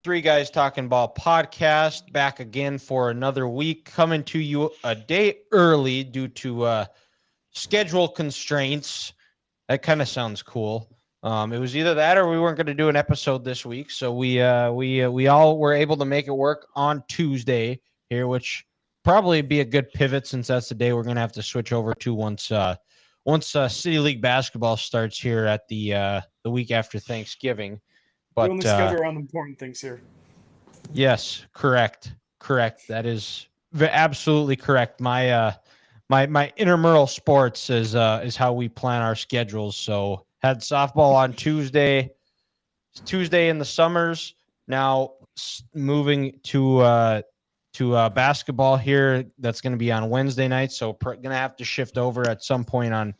Three Guys Talking Ball podcast, back again for another week, coming to you a day early due to schedule constraints. That kind of sounds cool. It was either that or we weren't going to do an episode this week, so we all were able to make it work on Tuesday here, which probably be a good pivot since that's the day we're going to have to switch over to once City League basketball starts here at the week after Thanksgiving. We only schedule around important things here. Yes, correct. That is absolutely correct. My intramural sports is how we plan our schedules. So had softball on Tuesday in the summers. Now moving to basketball here. That's going to be on Wednesday night. So going to have to shift over at some point on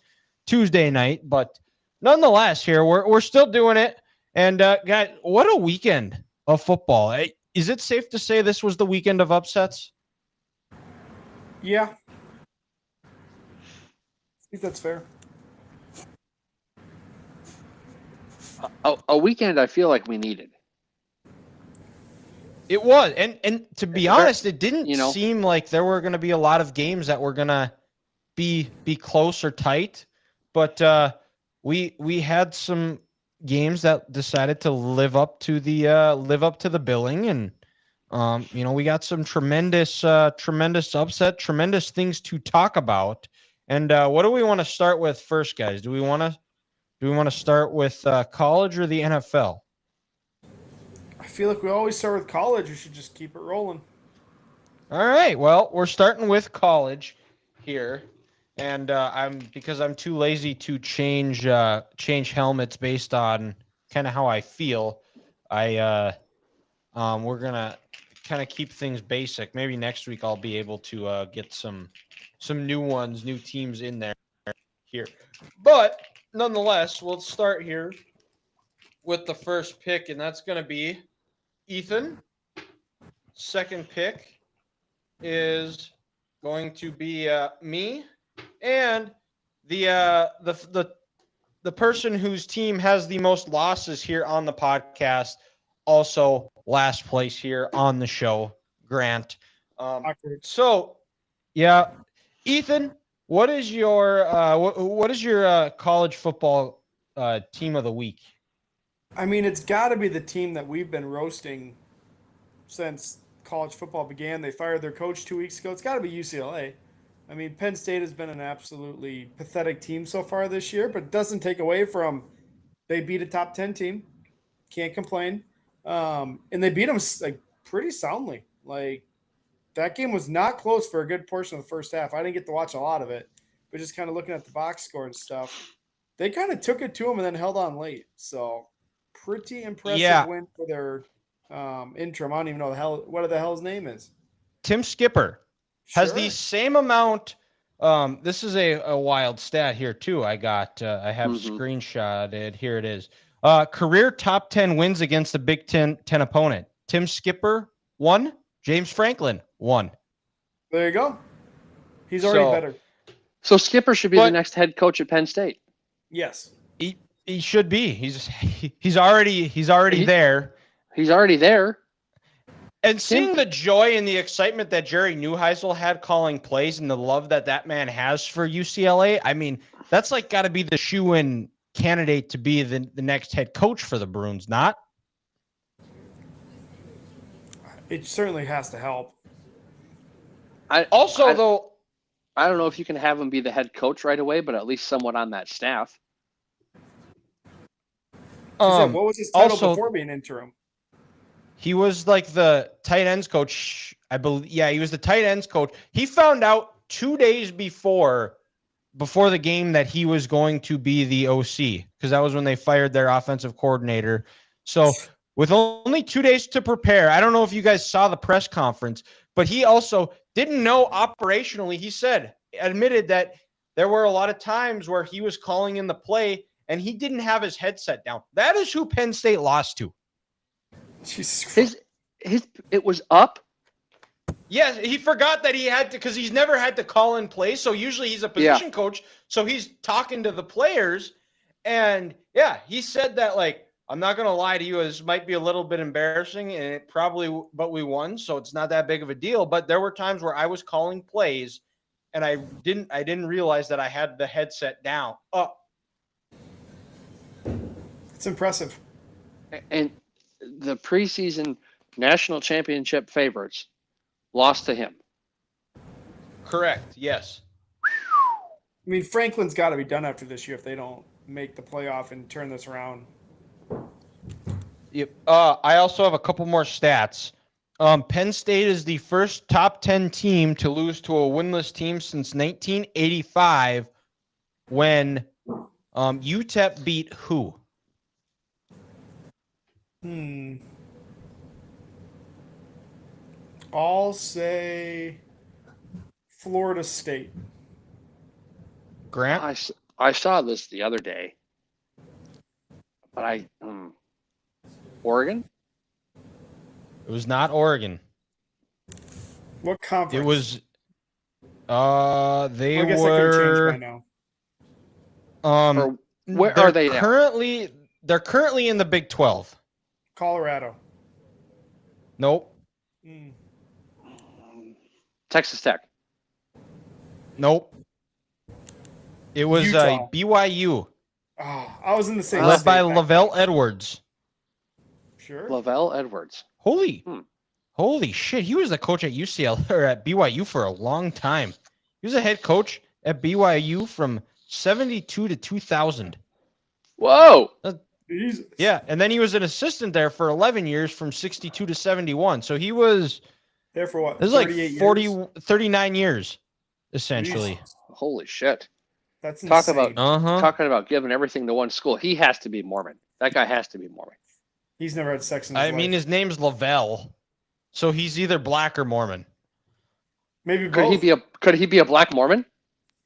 Tuesday night. But nonetheless, here we're still doing it. And guys, what a weekend of football! Is it safe to say this was the weekend of upsets? Yeah, I think that's fair. A weekend I feel like we needed. It was, and to be honest, it didn't seem like there were going to be a lot of games that were going to be close or tight, but we had some games that decided to live up to the billing, and we got some tremendous upset, tremendous things to talk about. And what do we want to start with first, guys? Do we want to start with college or the NFL? I feel like we always start with college. We should just keep it rolling. All right. Well, we're starting with college here. And because I'm too lazy to change helmets based on kind of how I feel, we're gonna kind of keep things basic. Maybe next week I'll be able to get some new teams in there here. But nonetheless, we'll start here with the first pick, and that's gonna be Ethan. Second pick is going to be me. And the person whose team has the most losses here on the podcast, also last place here on the show, Grant. So, yeah, Ethan, what is your college football team of the week? I mean, it's got to be the team that we've been roasting since college football began. They fired their coach 2 weeks ago. It's got to be UCLA. I mean, Penn State has been an absolutely pathetic team so far this year, but it doesn't take away from they beat a top 10 team. Can't complain. And they beat them like pretty soundly. Like that game was not close for a good portion of the first half. I didn't get to watch a lot of it, but just kind of looking at the box score and stuff, they kind of took it to them and then held on late. So pretty impressive win for their interim. I don't even know what the hell his name is. Tim Skipper. Has the same amount. This is a wild stat here too. I have screenshotted. Here it is. Career top 10 wins against the Big Ten opponent. Tim Skipper 1. James Franklin 1. There you go. He's already better. So Skipper should be the next head coach at Penn State. Yes, he should be. He's already there. He's already there. And seeing the joy and the excitement that Jerry Neuheisel had calling plays and the love that man has for UCLA, I mean, that's like got to be the shoe-in candidate to be the next head coach for the Bruins, not? It certainly has to help. I don't know if you can have him be the head coach right away, but at least somewhat on that staff. What was his title before being interim? He was like the tight ends coach, I believe. Yeah, he was the tight ends coach. He found out 2 days before the game that he was going to be the OC, because that was when they fired their offensive coordinator. So with only 2 days to prepare, I don't know if you guys saw the press conference, but he also didn't know operationally. He admitted that there were a lot of times where he was calling in the play and he didn't have his headset down. That is who Penn State lost to. It was up. Yes, he forgot that he had to, because he's never had to call in plays. So usually he's a position coach. So he's talking to the players. And yeah, he said that like I'm not going to lie to you. This might be a little bit embarrassing, and it probably, but we won, so it's not that big of a deal. But there were times where I was calling plays, and I didn't realize that I had the headset down. It's impressive. And the preseason national championship favorites lost to him. Correct. Yes. I mean, Franklin's got to be done after this year if they don't make the playoff and turn this around. Yep. I also have a couple more stats. Penn State is the first top 10 team to lose to a winless team since 1985 when UTEP beat who? I'll say Florida State. Grant? I saw this the other day, but Oregon? It was not Oregon. What conference? It was they I guess that could have changed by now. Where are they now? They're currently in the Big 12. Colorado. Nope. Texas Tech. Nope. It was Utah. BYU. Oh, I was in the same led state by back Lavelle then. Edwards. Sure. Lavelle Edwards. Holy shit. He was the coach at UCLA or at BYU for a long time. He was a head coach at BYU from 72 to 2000. Whoa. Jesus. Yeah, and then he was an assistant there for 11 years from 62 to 71. So he was there for what? This is like 39 years, essentially. Jesus. Holy shit. That's Talk insane. talking about giving everything to one school. He has to be Mormon. That guy has to be Mormon. He's never had sex in his life. I mean, his name's Lavelle, so he's either black or Mormon. Maybe both. Could he be a black Mormon?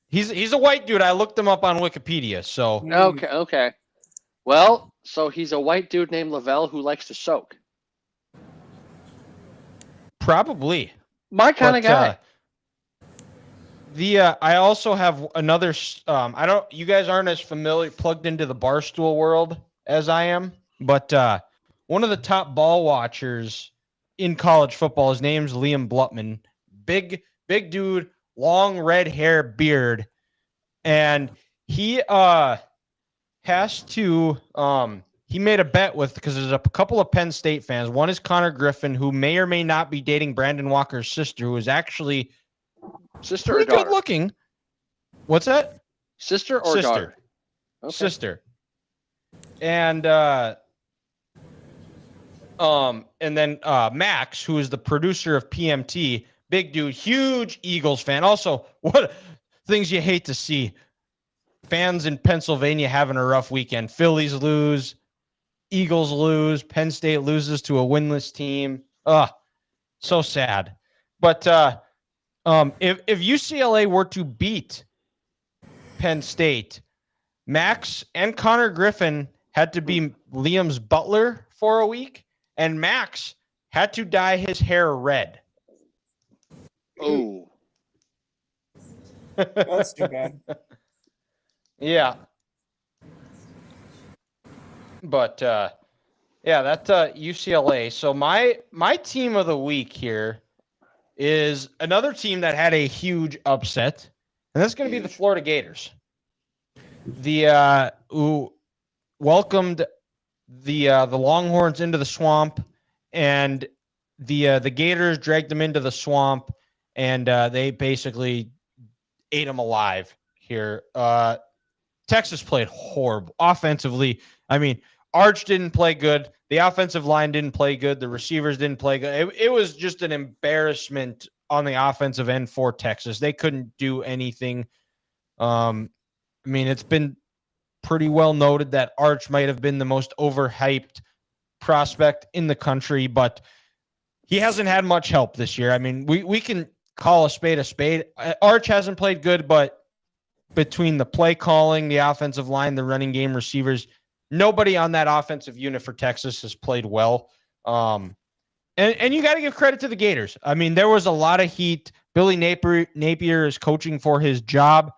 He's a white dude. I looked him up on Wikipedia. So Okay. Well, so he's a white dude named Lavelle who likes to soak. probably My kind of guy. I also have another. You guys aren't as plugged into the Barstool world as I am, but one of the top ball watchers in college football, his name's Liam Blutman. Big dude, long red hair, beard, and he has to. He made a bet because there's a couple of Penn State fans. One is Connor Griffin, who may or may not be dating Brandon Walker's sister, who is actually Sister pretty or daughter? good looking. What's that? Sister or daughter? Okay. Sister. And then Max, who is the producer of PMT, big dude, huge Eagles fan. Also, what things you hate to see. Fans in Pennsylvania having a rough weekend. Phillies lose, Eagles lose, Penn State loses to a winless team. So sad. But if UCLA were to beat Penn State, Max and Connor Griffin had to be Liam's butler for a week, and Max had to dye his hair red. Oh. That's too bad. Yeah. But that's UCLA. So my team of the week here is another team that had a huge upset, and that's going to be the Florida Gators. Who welcomed the Longhorns into the swamp, and the Gators dragged them into the swamp, and they basically ate them alive here. Texas played horrible offensively. I mean, Arch didn't play good. The offensive line didn't play good. The receivers didn't play good. It was just an embarrassment on the offensive end for Texas. They couldn't do anything. I mean, it's been pretty well noted that Arch might have been the most overhyped prospect in the country, but he hasn't had much help this year. I mean, we can call a spade a spade. Arch hasn't played good, but between the play calling, the offensive line, the running game, receivers, nobody on that offensive unit for Texas has played well. And you got to give credit to the Gators. I mean, there was a lot of heat. Billy Napier is coaching for his job.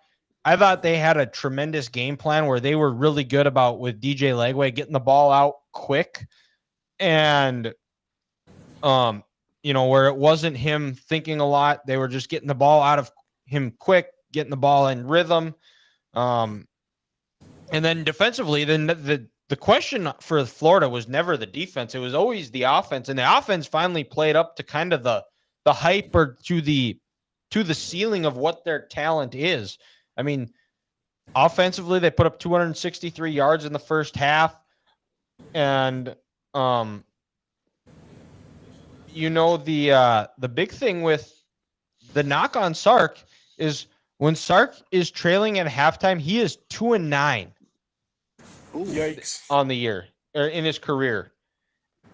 I thought they had a tremendous game plan where they were really good about with DJ Legway getting the ball out quick and where it wasn't him thinking a lot. They were just getting the ball out of him quick, getting the ball in rhythm. And then defensively, then the question for Florida was never the defense. It was always the offense. And the offense finally played up to kind of the hype or to the ceiling of what their talent is. I mean, offensively, they put up 263 yards in the first half. And the big thing with the knock on Sark is when Sark is trailing at halftime, he is 2-9. Yikes. On the year or in his career.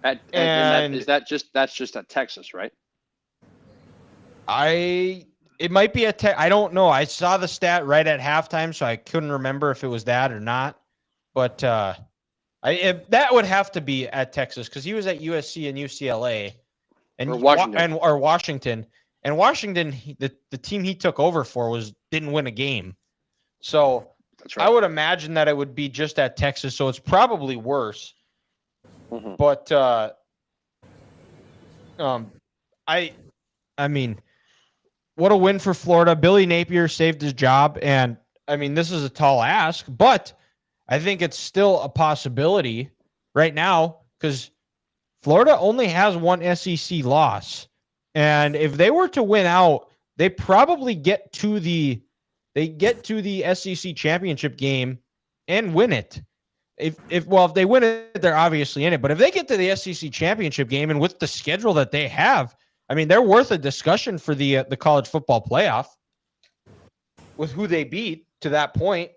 That's just at Texas, right? It might be I don't know. I saw the stat right at halftime, so I couldn't remember if it was that or not. But that would have to be at Texas because he was at USC and UCLA, and Washington. And Washington, the team he took over for didn't win a game. So that's right. I would imagine that it would be just at Texas, so it's probably worse. Mm-hmm. But I mean, what a win for Florida. Billy Napier saved his job, and I mean, this is a tall ask, but I think it's still a possibility right now because Florida only has one SEC loss. And if they were to win out, they probably get to the SEC championship game and win it. If they win it, they're obviously in it. But if they get to the SEC championship game and with the schedule that they have, I mean, they're worth a discussion for the college football playoff with who they beat to that point.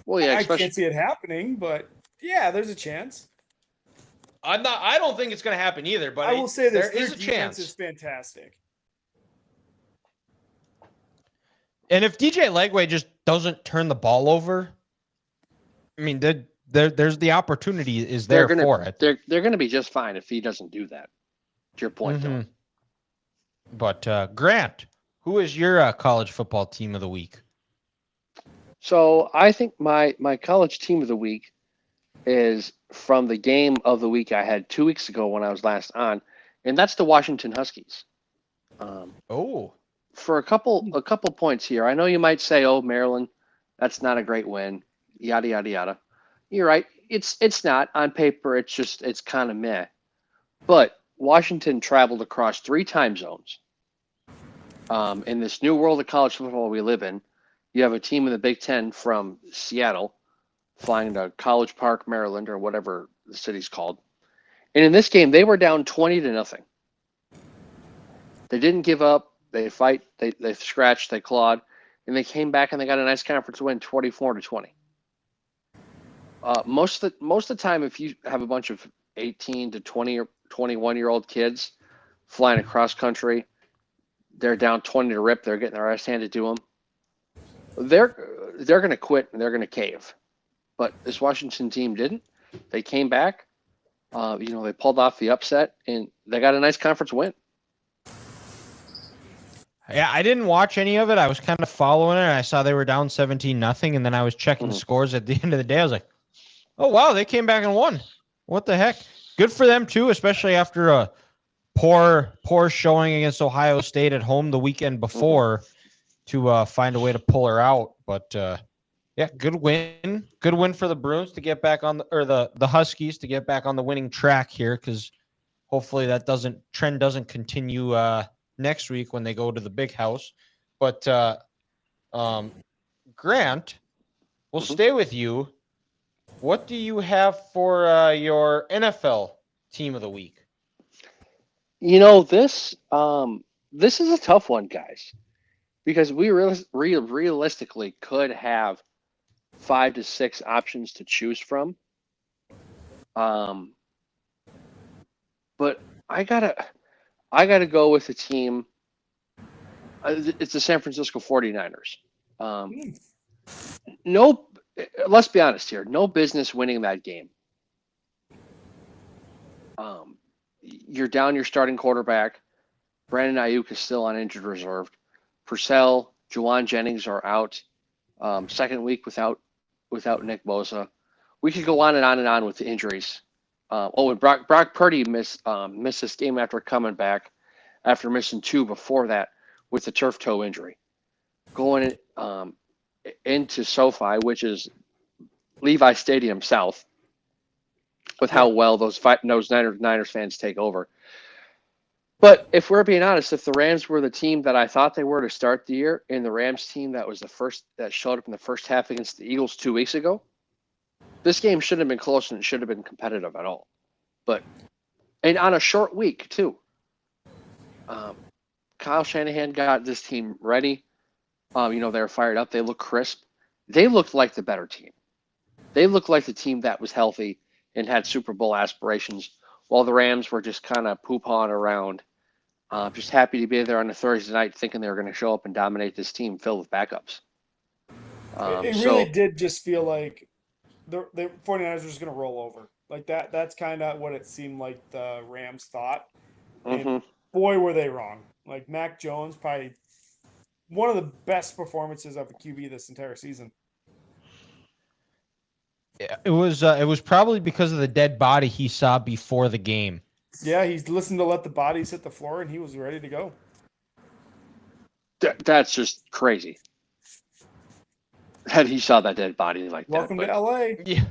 Well, yeah, I can't see it happening, but yeah, there's a chance. I don't think it's going to happen either, but I will say this: there is a chance. Is fantastic. And if DJ Legway just doesn't turn the ball over, I mean, there's the opportunity is there for it. They're going to be just fine if he doesn't do that. To your point, though. But Grant, who is your college football team of the week? So I think my college team of the week is from the game of the week I had 2 weeks ago when I was last on, and that's the Washington Huskies. For a couple points here. I know you might say, "Oh, Maryland, that's not a great win." Yada yada yada. You're right. It's not on paper. It's kind of meh. But Washington traveled across 3 time zones. In this new world of college football we live in, you have a team in the Big Ten from Seattle flying to College Park, Maryland, or whatever the city's called. And in this game, they were down 20-0. They didn't give up. They fight. They scratched. They clawed, and they came back and they got a nice conference win, 24-20. Most of the time, if you have a bunch of 18 to 20 or 21-year-old kids flying across country, they're down 20 to rip. They're getting their ass handed to them. They're going to quit and they're going to cave. But this Washington team didn't. They came back. They pulled off the upset and they got a nice conference win. Yeah, I didn't watch any of it. I was kind of following it. And I saw they were down 17-0, and then I was checking scores at the end of the day. I was like, "Oh wow, they came back and won! What the heck? Good for them too, especially after a poor showing against Ohio State at home the weekend before to find a way to pull her out." But yeah, good win for the Bruins to get back on the Huskies to get back on the winning track here, because hopefully that trend doesn't continue next week when they go to the big house. But Grant, we'll stay with you. What do you have for your NFL team of the week? This is a tough one, guys, because we realistically could have 5 to 6 options to choose from. But I gotta go with the team. It's the San Francisco 49ers. No, let's be honest here. No business winning that game. You're down your starting quarterback. Brandon Ayuk is still on injured reserve. Purcell, Juwan Jennings are out. Second week without Nick Bosa. We could go on and on with the injuries. And Brock Purdy missed this game after coming back after missing 2 before that with the turf toe injury. Going into SoFi, which is Levi Stadium South, with how well those Niners fans take over. But if we're being honest, if the Rams were the team that I thought they were to start the year, and the Rams team that was the first that showed up in the first half against the Eagles 2 weeks ago, this game shouldn't have been close and it should have been competitive at all. And on a short week too. Kyle Shanahan got this team ready. They were fired up. They look crisp. They looked like the better team. They looked like the team that was healthy and had Super Bowl aspirations, while the Rams were just kind of poop-pawing around, just happy to be there on a Thursday night thinking they were going to show up and dominate this team filled with backups. It really did just feel like the 49ers were just going to roll over. Like that. That's kind of what it seemed like the Rams thought. And boy, were they wrong. Like Mac Jones, probably one of the best performances of a QB this entire season. It was probably because of the dead body he saw before the game. Yeah, he's listened to let the bodies hit the floor, and he was ready to go. That's just crazy. That he saw that dead body like Welcome that. Welcome to LA. Yeah.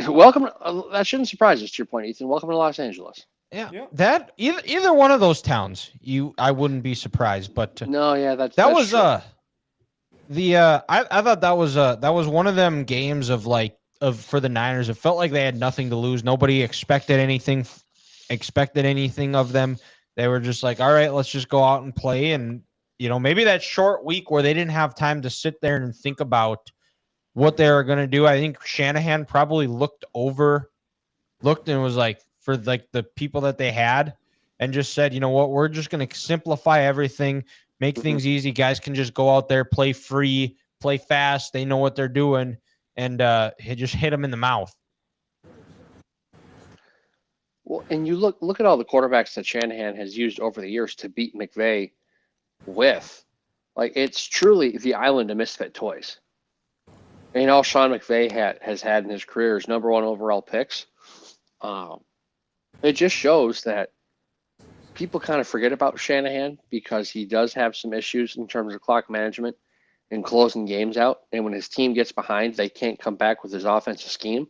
Welcome. That shouldn't surprise us. To your point, Ethan. Welcome to Los Angeles. Yeah. That either one of those towns, I wouldn't be surprised. But no, yeah, that's was true. I thought that was one of them games for the Niners. It felt like they had nothing to lose. Nobody expected anything of them. They were just like, all right, let's just go out and play. And maybe that short week where they didn't have time to sit there and think about what they were going to do. I think Shanahan probably looked and was like, for like the people that they had, and just said, you know what, we're just going to simplify everything, make things easy. Guys can just go out there, play free, play fast. They know what they're doing, and just hit them in the mouth. Well, and you look at all the quarterbacks that Shanahan has used over the years to beat McVay with. Like, it's truly the island of misfit toys. And all Sean McVay has had in his career is number 1 overall picks. It just shows that people kind of forget about Shanahan because he does have some issues in terms of clock management and closing games out. And when his team gets behind, they can't come back with his offensive scheme.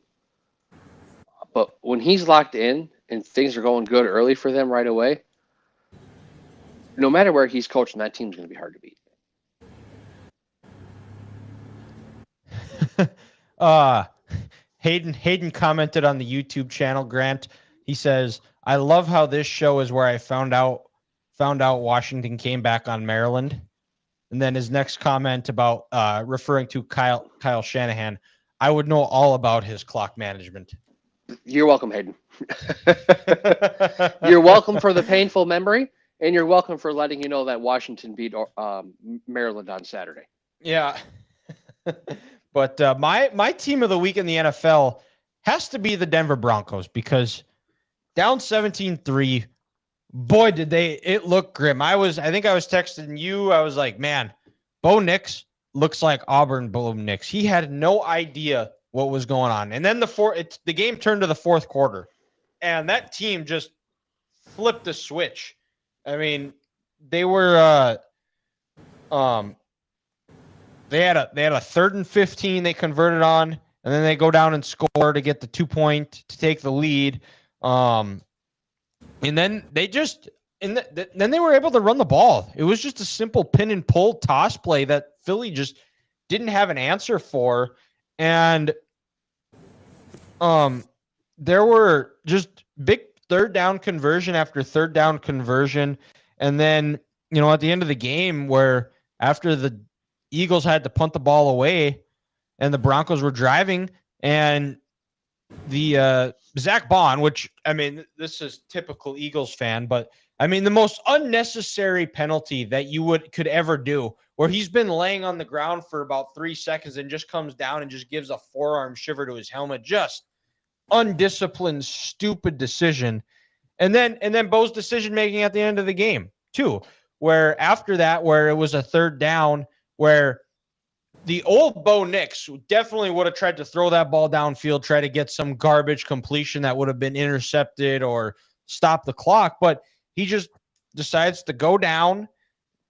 But when he's locked in and things are going good early for them right away, no matter where he's coaching, that team's going to be hard to beat. Hayden commented on the YouTube channel, Grant. He says, I love how this show is where I found out Washington came back on Maryland. And then his next comment about referring to Kyle Shanahan, I would know all about his clock management. You're welcome, Hayden. You're welcome for the painful memory, and you're welcome for letting you know that Washington beat Maryland on Saturday. Yeah. But my team of the week in the NFL has to be the Denver Broncos, because down 17-3, boy, did it look grim. I think I was texting you. I was like, man, Bo Nix looks like Auburn Bo Nix. He had no idea what was going on. And then the game turned to the fourth quarter, and that team just flipped the switch. I mean, they were they had a 3rd and 15 they converted on, and then they go down and score to get the 2-point to take the lead. And then they then they were able to run the ball. It was just a simple pin and pull toss play that Philly just didn't have an answer for. And there were just big 3rd down conversion after 3rd down conversion. And then, at the end of the game, where after the Eagles had to punt the ball away and the Broncos were driving, and the Zach Bond, which, I mean, this is typical Eagles fan, but I mean, the most unnecessary penalty that you could ever do, where he's been laying on the ground for about 3 seconds and just comes down and just gives a forearm shiver to his helmet. Just undisciplined, stupid decision. And then Bo's decision making at the end of the game too, where after that, where it was a 3rd down, where the old Bo Nix definitely would have tried to throw that ball downfield, try to get some garbage completion that would have been intercepted or stop the clock. But he just decides to go down,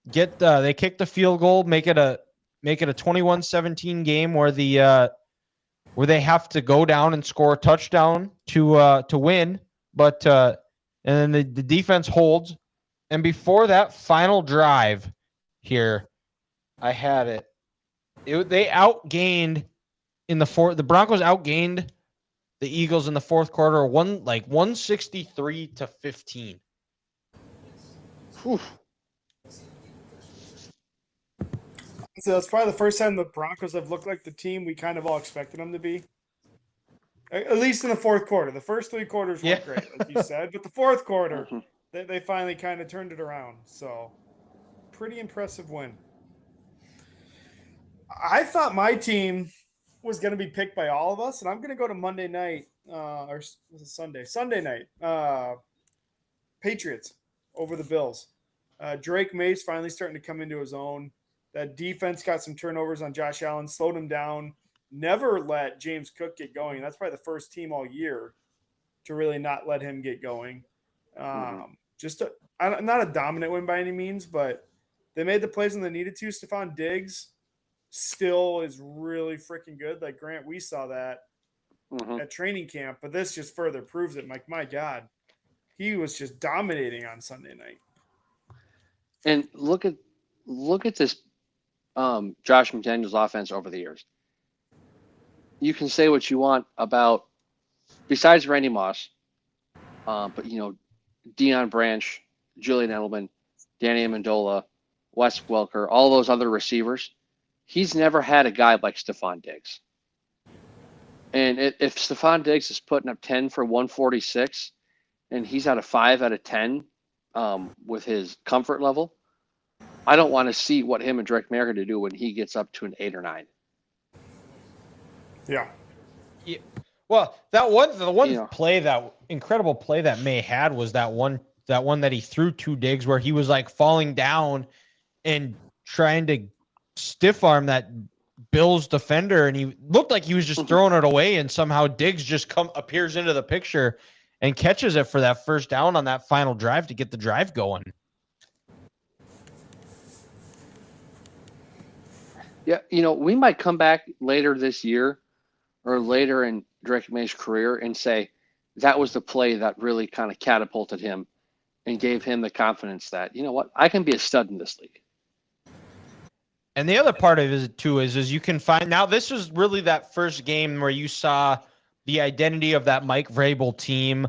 they kick the field goal, make it a 21-17 game where they have to go down and score a touchdown to win. But and then the defense holds. And before that final drive here, I had it. They outgained in the fourth. The Broncos outgained the Eagles in the fourth quarter, 163-15. Whew. So that's probably the first time the Broncos have looked like the team we kind of all expected them to be. At least in the fourth quarter. The first three quarters weren't great, like you said, but the fourth quarter, they finally kind of turned it around. So, pretty impressive win. I thought my team was going to be picked by all of us, and I'm going to go to Monday night, or was it Sunday? Sunday night. Patriots over the Bills. Drake May's finally starting to come into his own. That defense got some turnovers on Josh Allen, slowed him down, never let James Cook get going. That's probably the first team all year to really not let him get going. Just not a dominant win by any means, but they made the plays when they needed to. Stephon Diggs still is really freaking good. Like, Grant, we saw that at training camp, but this just further proves it. Like, my God, he was just dominating on Sunday night. And look at this Josh McDaniels offense over the years. You can say what you want about, besides Randy Moss, but Deion Branch, Julian Edelman, Danny Amendola, Wes Welker, all those other receivers. He's never had a guy like Stephon Diggs. And if Stephon Diggs is putting up 10 for 146, and he's at a 5 out of 10 with his comfort level, I don't want to see what him and Drake May are going to do when he gets up to an 8 or 9. Yeah. Well, play, that incredible play that May had was that one that he threw to Diggs where he was like falling down and trying to stiff arm that Bills defender, and he looked like he was just throwing it away, and somehow Diggs just appears into the picture and catches it for that first down on that final drive to get the drive going. Yeah, we might come back later this year or later in Drake May's career and say that was the play that really kind of catapulted him and gave him the confidence that, I can be a stud in this league. And the other part of it too is you can find, now this was really that first game where you saw the identity of that Mike Vrabel team,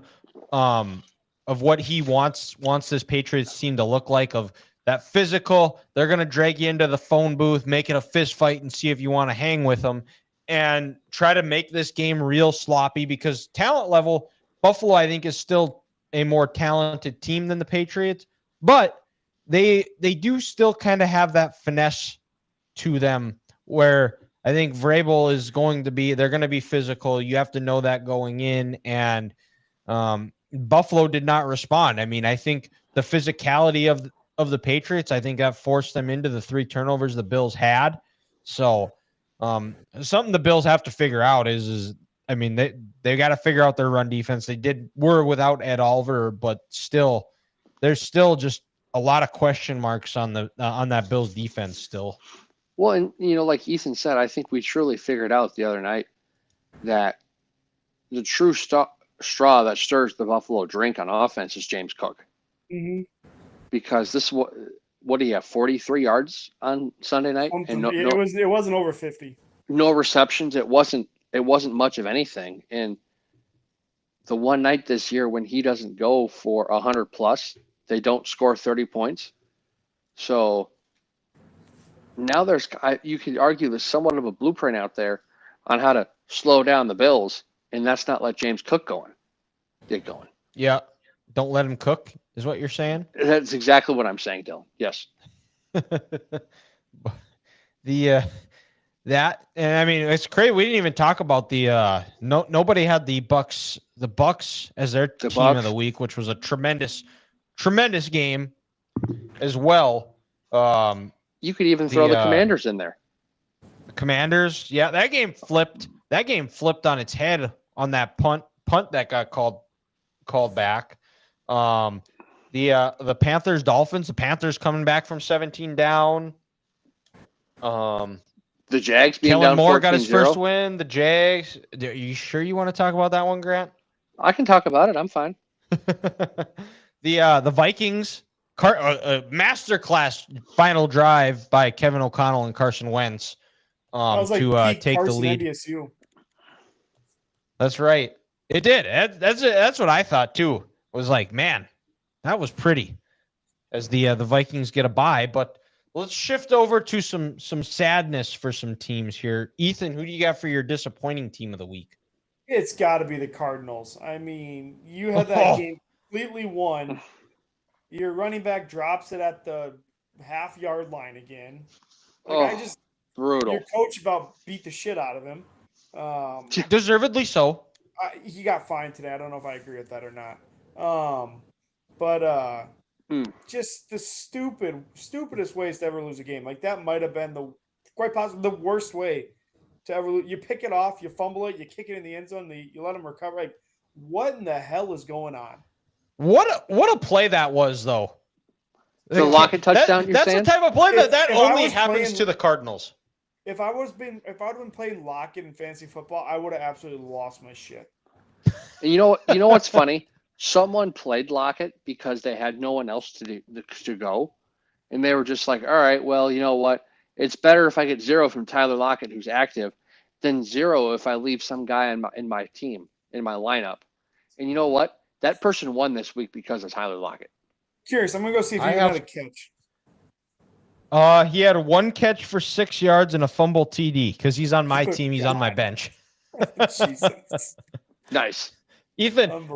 of what he wants this Patriots team to look like, of that physical. They're going to drag you into the phone booth, make it a fist fight and see if you want to hang with them, and try to make this game real sloppy, because talent level, Buffalo, I think, is still a more talented team than the Patriots, but they do still kind of have that finesse to them where I think Vrabel is they're going to be physical. You have to know that going in, and Buffalo did not respond. I mean, I think the physicality of the Patriots, I think that forced them into the 3 turnovers the Bills had. So something the Bills have to figure out is I mean, they got to figure out their run defense. They were without Ed Oliver, but still, there's still just a lot of question marks on that Bills defense still. Well, and like Ethan said, I think we truly figured out the other night that the true straw that stirs the Buffalo drink on offense is James Cook. Mm-hmm. Because what do you have, 43 yards on Sunday night? And it wasn't over 50. No receptions. It wasn't much of anything. And the one night this year when he doesn't go for 100 plus, they don't score 30 points. So now you could argue there's somewhat of a blueprint out there on how to slow down the Bills, and that's not let James Cook get going. Yeah. Don't let him cook is what you're saying? That's exactly what I'm saying, Dylan. Yes. That, and I mean, it's crazy. We didn't even talk about nobody had the Bucks as their team of the week, which was a tremendous game as well. You could even throw the Commanders in there. The Commanders. Yeah, that game flipped. That game flipped on its head on that punt that got called back. The Panthers Dolphins. The Panthers coming back from 17 down. The Jags being Kellen down Moore got 14-0. his first win. The Jags. Are you sure you want to talk about that one, Grant? I can talk about it. I'm fine. The Vikings. Masterclass final drive by Kevin O'Connell and Carson Wentz to take the lead. NDSU. That's right. It did. That's what I thought too. It was like, man, that was pretty. As the Vikings get a bye, but let's shift over to some sadness for some teams here. Ethan, who do you got for your disappointing team of the week? It's got to be the Cardinals. I mean, you had that game completely won. Your running back drops it at the half-yard line again. Brutal. Your coach about beat the shit out of him. Deservedly so. He got fined today. I don't know if I agree with that or not. Just the stupidest ways to ever lose a game. Like that might have been quite possibly the worst way to ever lose. You pick it off, you fumble it, you kick it in the end zone, you let them recover. Like, what in the hell is going on? What a play that was, though. The Lockett touchdown. That's the type of play that only happens to the Cardinals. If I would have been playing Lockett in fantasy football, I would have absolutely lost my shit. And you know what's funny? Someone played Lockett because they had no one else to go, and they were just like, all right, well, you know what? It's better if I get 0 from Tyler Lockett, who's active, than 0 if I leave some guy in my team, in my lineup. And you know what? That person won this week because of Tyler Lockett. Curious, I'm gonna go see if he had a catch. He had 1 catch for 6 yards and a fumble TD because he's on my team. He's on my bench. Jesus. Nice. Ethan,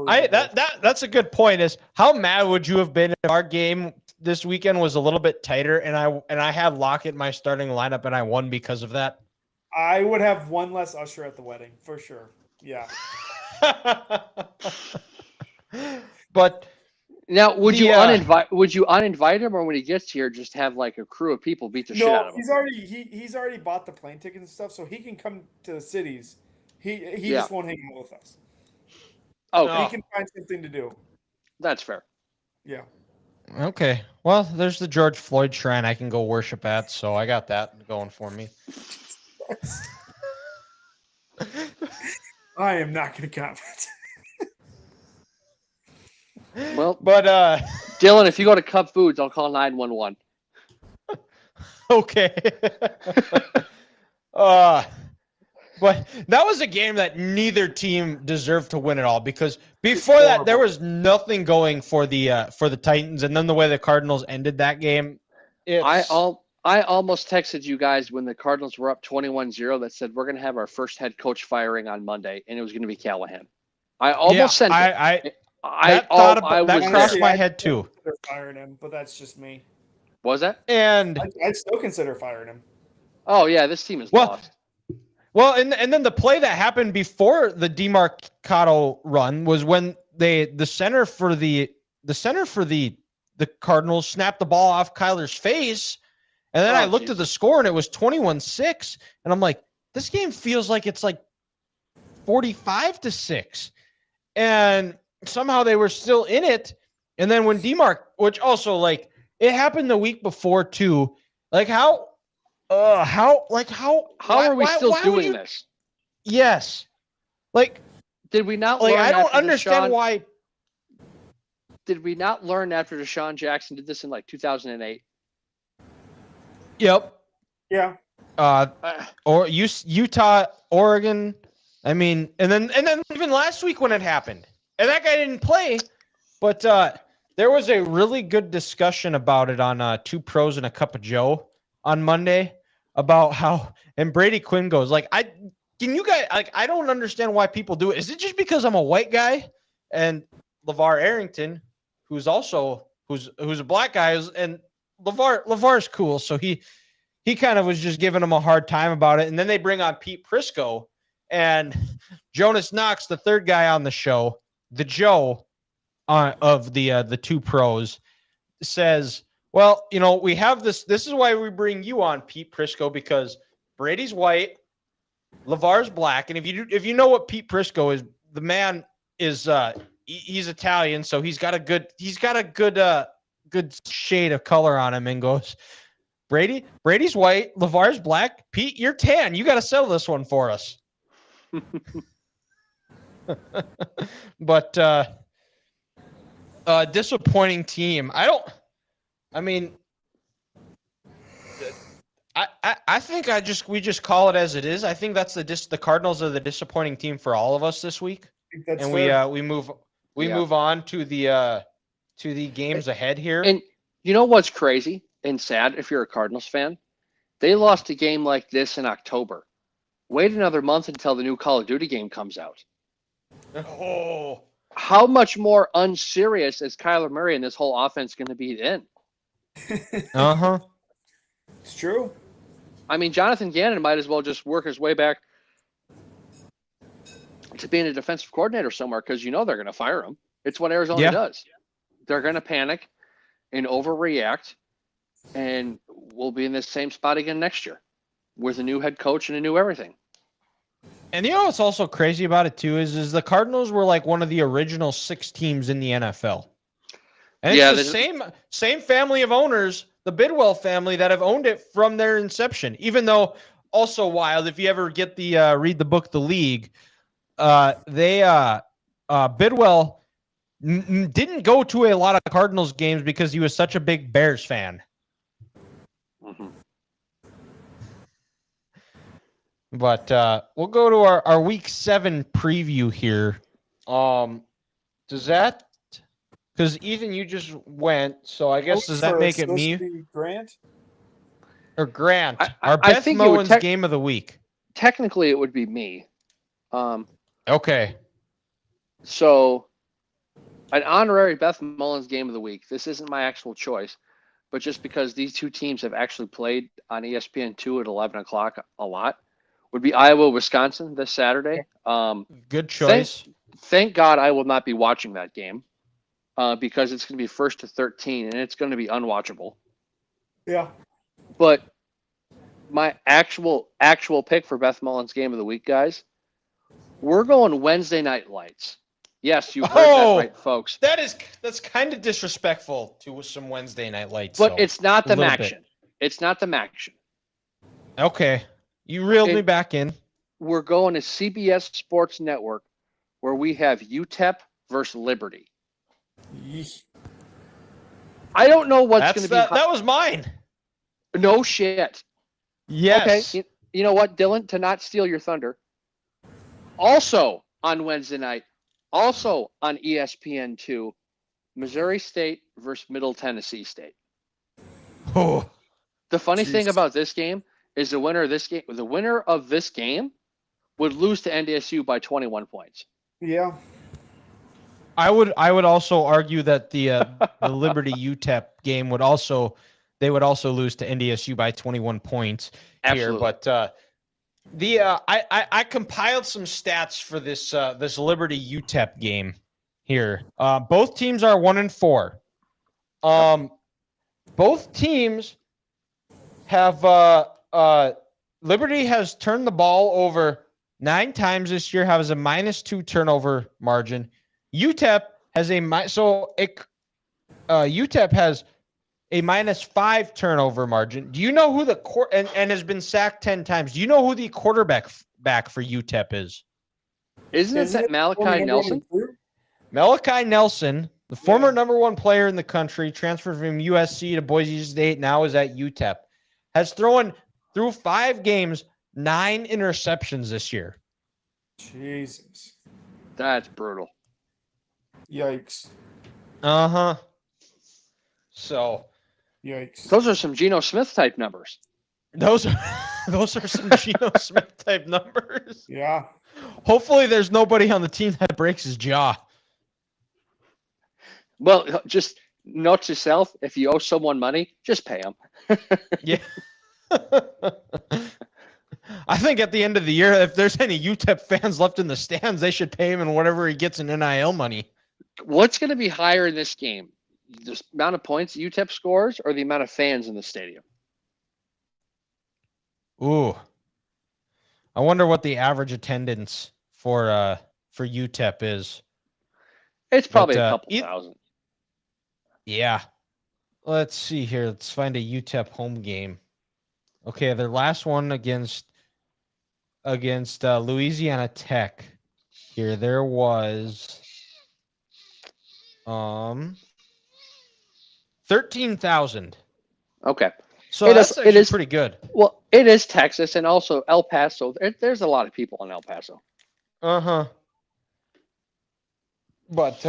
that's a good point. Is how mad would you have been if our game this weekend was a little bit tighter and I had Lockett in my starting lineup and I won because of that? I would have one less usher at the wedding for sure. Yeah. But now, would you uninvite him, or when he gets here, just have like a crew of people beat the shit out of him? He's already bought the plane tickets and stuff, so he can come to the cities. He just won't hang out with us. Oh, he can find something to do. That's fair. Yeah. Okay. Well, there's the George Floyd shrine I can go worship at, so I got that going for me. I am not going to comment. Well, but Dylan, if you go to Cup Foods, I'll call 911. Okay. But that was a game that neither team deserved to win at all because before that there was nothing going for the Titans, and then the way the Cardinals ended that game. I almost texted you guys when the Cardinals were up 21-0 that said we're going to have our first head coach firing on Monday, and it was going to be Callahan. I almost sent it. That crossed my head too. Firing him, but that's just me. Was that? And I'd still consider firing him. Oh yeah, this team is lost. Well, and then the play that happened before the DeMarcado run was when the center for the Cardinals snapped the ball off Kyler's face, and then I looked at the score and it was 21-6, and I'm like, this game feels like it's like 45-6, and somehow they were still in it. And then when which also like it happened the week before too, like how are we still doing this? Yes. Like, did we not like learn I don't understand why. Did we not learn after Deshaun Jackson did this in like 2008? Yep. Yeah. Or Utah, Oregon. I mean, and then even last week when it happened, and that guy didn't play, but there was a really good discussion about it on Two Pros and a Cup of Joe on Monday about how, and Brady Quinn goes like, I don't understand why people do it. Is it just because I'm a white guy? And LeVar Arrington, who's a black guy, and LeVar's cool, so he kind of was just giving him a hard time about it. And then they bring on Pete Prisco and Jonas Knox, the third guy on the show, the Joe of the Two Pros, says, well, we have this. This is why we bring you on, Pete Prisco, because Brady's white, LeVar's black, and if you know what Pete Prisco is, the man is he's Italian, so he's got a good good shade of color on him, and goes, Brady's white, LeVar's black, Pete, you're tan. You got to settle this one for us. But disappointing team. I think we just call it as it is. I think that's the Cardinals are the disappointing team for all of us this week. And fair. we move on to the games ahead here. And you know what's crazy and sad if you're a Cardinals fan? They lost a game like this in October. Wait another month until the new Call of Duty game comes out. Oh, how much more unserious is Kyler Murray and this whole offense going to be then? It's true. I mean, Jonathan Gannon might as well just work his way back to being a defensive coordinator somewhere, because they're going to fire him. It's what Arizona does. They're going to panic and overreact, and we'll be in this same spot again next year with a new head coach and a new everything. And what's also crazy about it too is the Cardinals were like one of the original 6 teams in the NFL. And it's the same family of owners, the Bidwell family, that have owned it from their inception. Even though, also wild, if you ever get the read the book The League, Bidwell didn't go to a lot of Cardinals games because he was such a big Bears fan. Mm-hmm. But we'll go to our Week 7 preview here. Does that? Because Ethan, you just went, so I guess does that make it me? Grant? Or Grant? Our Beth Mullins game of the week. Technically, it would be me. Okay. So, an honorary Beth Mullins game of the week. This isn't my actual choice, but just because these two teams have actually played on ESPN2 at 11 o'clock a lot, would be Iowa-Wisconsin this Saturday. Good choice. Thank God I will not be watching that game because it's going to be 1st to 13, and it's going to be unwatchable. Yeah. But my actual pick for Beth Mullins game of the week, guys, we're going Wednesday Night Lights. Yes, you heard that right, folks. That's kind of disrespectful to some Wednesday Night Lights. But it's not the action. It's not the action. Okay. You reeled me back in. We're going to CBS Sports Network, where we have UTEP versus Liberty. Yeesh. I don't know what's going to be. That was mine. No shit. Yes. Okay. You know what, Dylan? To not steal your thunder. Also on Wednesday night, also on ESPN2, Missouri State versus Middle Tennessee State. Oh. The funny thing about this game is the winner of this game would lose to NDSU by 21 points. Yeah. I would also argue that the Liberty UTEP game would also lose to NDSU by 21 points. Absolutely. Here, but I compiled some stats for this Liberty UTEP game here. Both teams are 1-4. Both teams have Liberty has turned the ball over 9 times this year, has a -2 turnover margin. UTEP has UTEP has a -5 turnover margin. Do you know who and has been sacked 10 times? Do you know who the quarterback for UTEP is? Isn't it Malachi Nelson? Malachi Nelson, the former number 1 player in the country, transferred from USC to Boise State, now is at UTEP, has thrown through 5 games 9 interceptions this year. Jesus. That's brutal. Yikes. Uh-huh. So. Yikes. Those are some Geno Smith type numbers. Those are some Geno Smith type numbers. Yeah. Hopefully there's nobody on the team that breaks his jaw. Well, just note to self, if you owe someone money, just pay them. Yeah. I think at the end of the year, if there's any UTEP fans left in the stands, they should pay him in whatever he gets in NIL money. What's going to be higher in this game? The amount of points UTEP scores or the amount of fans in the stadium? Ooh. I wonder what the average attendance for UTEP is. It's probably But, a couple thousand. Yeah. Let's see here. Let's find a UTEP home game. Okay, their last one against Louisiana Tech. Here there was 13,000. Okay. So that's actually pretty good. Well, it is Texas and also El Paso. There's a lot of people in El Paso. Uh-huh. But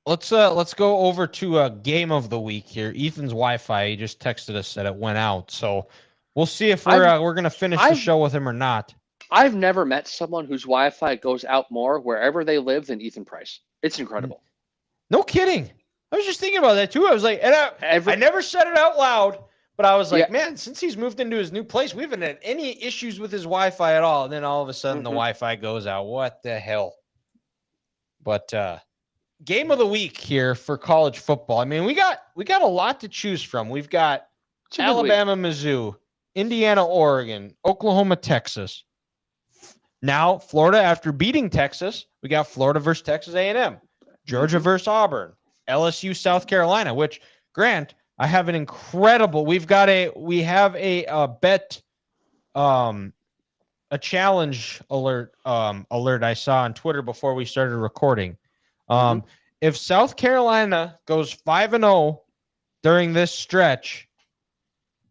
let's go over to a game of the week here. Ethan's Wi-Fi, he just texted us that it went out. So we'll see if we're gonna finish the show with him or not. I've never met someone whose Wi-Fi goes out more wherever they live than Ethan Price. It's incredible. No kidding. I was just thinking about that too. I was like, and I never said it out loud, but I was like, man, since he's moved into his new place, we haven't had any issues with his Wi-Fi at all. And then all of a sudden the Wi-Fi goes out. What the hell? But game of the week here for college football. I mean, we got a lot to choose from. We've got Alabama, Mizzou, Indiana, Oregon, Oklahoma, Texas. Now Florida, after beating Texas, we got Florida versus Texas A&M, Georgia versus Auburn, LSU, South Carolina. Which, Grant, I have an incredible. We have a bet, a challenge alert I saw on Twitter before we started recording. If South Carolina goes 5-0 during this stretch,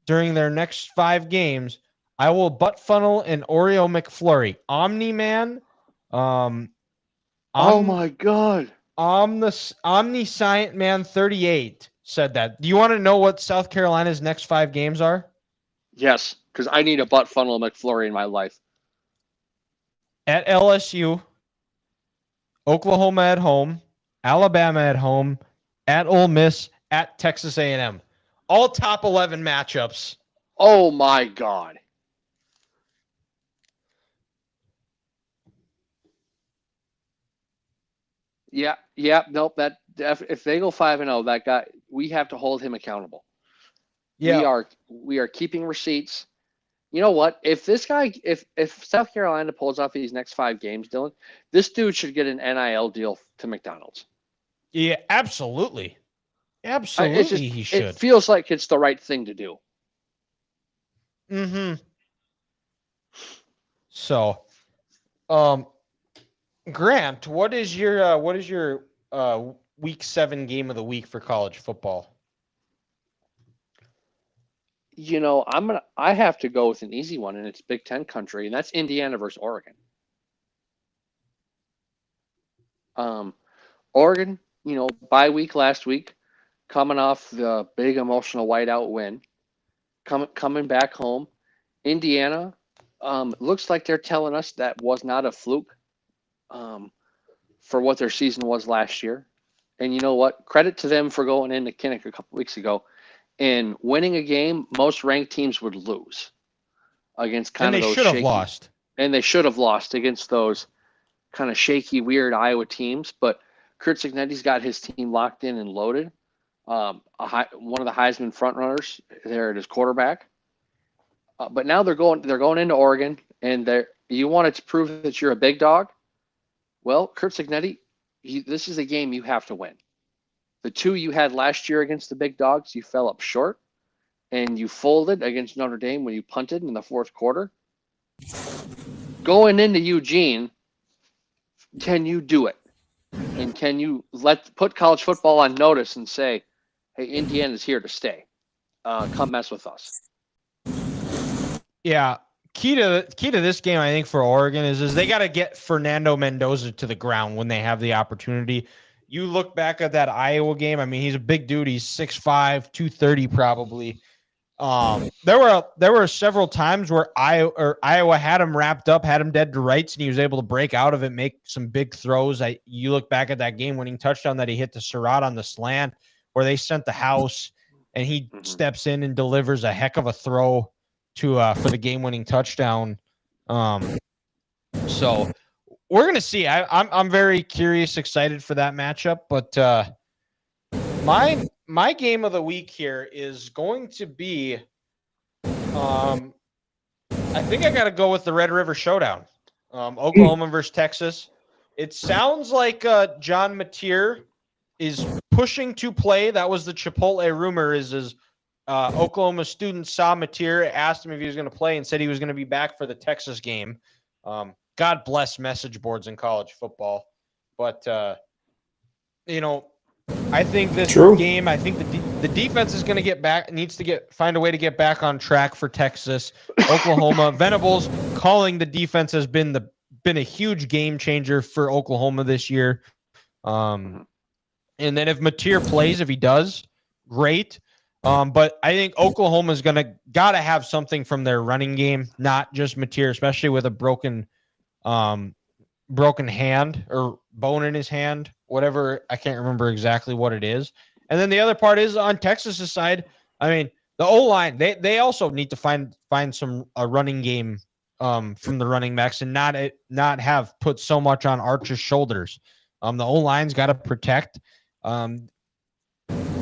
during their next 5 games, I will butt funnel an Oreo McFlurry. Omni-Man. Oh my God. Omniscient Man 38 said that. Do you want to know what South Carolina's next 5 games are? Yes, because I need a butt funnel McFlurry in my life. At LSU, Oklahoma at home, Alabama at home, at Ole Miss, at Texas A&M. All top 11 matchups. Oh my God. Yeah, nope. That if they go 5-0, that guy, we have to hold him accountable. Yeah, we are keeping receipts. You know what? If this guy, if South Carolina pulls off these next 5 games, Dylan, this dude should get an NIL deal to McDonald's. Yeah, absolutely. Absolutely, he should. It feels like it's the right thing to do. So, Grant, what is your week 7 game of the week for college football? You know, I have to go with an easy one, and it's Big Ten country, and that's Indiana versus Oregon. Oregon, you know, bye week last week, coming off the big emotional whiteout win, coming back home. Indiana, looks like they're telling us that was not a fluke. For what their season was last year. And you know what? Credit to them for going into Kinnick a couple weeks ago and winning a game most ranked teams would lose against kind of those shaky. And they should have lost. And they should have lost against those kind of shaky, weird Iowa teams. But Kurt Cignetti's got his team locked in and loaded. One of the Heisman frontrunners there at his quarterback. But now they're going into Oregon, and you wanted to prove that you're a big dog. Well, Kurt Cignetti, this is a game you have to win. The 2 you had last year against the big dogs, you fell up short, and you folded against Notre Dame when you punted in the 4th quarter. Going into Eugene, can you do it? And can you put college football on notice and say, hey, Indiana's here to stay. Come mess with us. Yeah. Key to this game, I think, for Oregon is they got to get Fernando Mendoza to the ground when they have the opportunity. You look back at that Iowa game. I mean, he's a big dude. He's 6'5", 230 probably. There were several times where Iowa had him wrapped up, had him dead to rights, and he was able to break out of it, make some big throws. You look back at that game-winning touchdown that he hit to Surratt on the slant, where they sent the house, and he steps in and delivers a heck of a throw for the game-winning touchdown. So we're gonna see. I'm very curious, excited for that matchup. But my game of the week here is going to be I think I got to go with the Red River Showdown. Oklahoma versus Texas. It sounds like John Mateer is pushing to play. That was the Chipotle rumor. Is Oklahoma students saw Mateer, asked him if he was going to play, and said he was going to be back for the Texas game. God bless message boards in college football, but I think this game. I think the defense is going to get back. Needs to find a way to get back on track for Texas. Oklahoma Venables calling the defense has been a huge game changer for Oklahoma this year. And then if Mateer plays, if he does, great. But I think Oklahoma's gotta have something from their running game, not just Mateer, especially with a broken hand or bone in his hand, whatever. I can't remember exactly what it is. And then the other part is on Texas's side. I mean, the O-line, they also need to find some running game from the running backs and not have put so much on Archer's shoulders. The O-line's got to protect.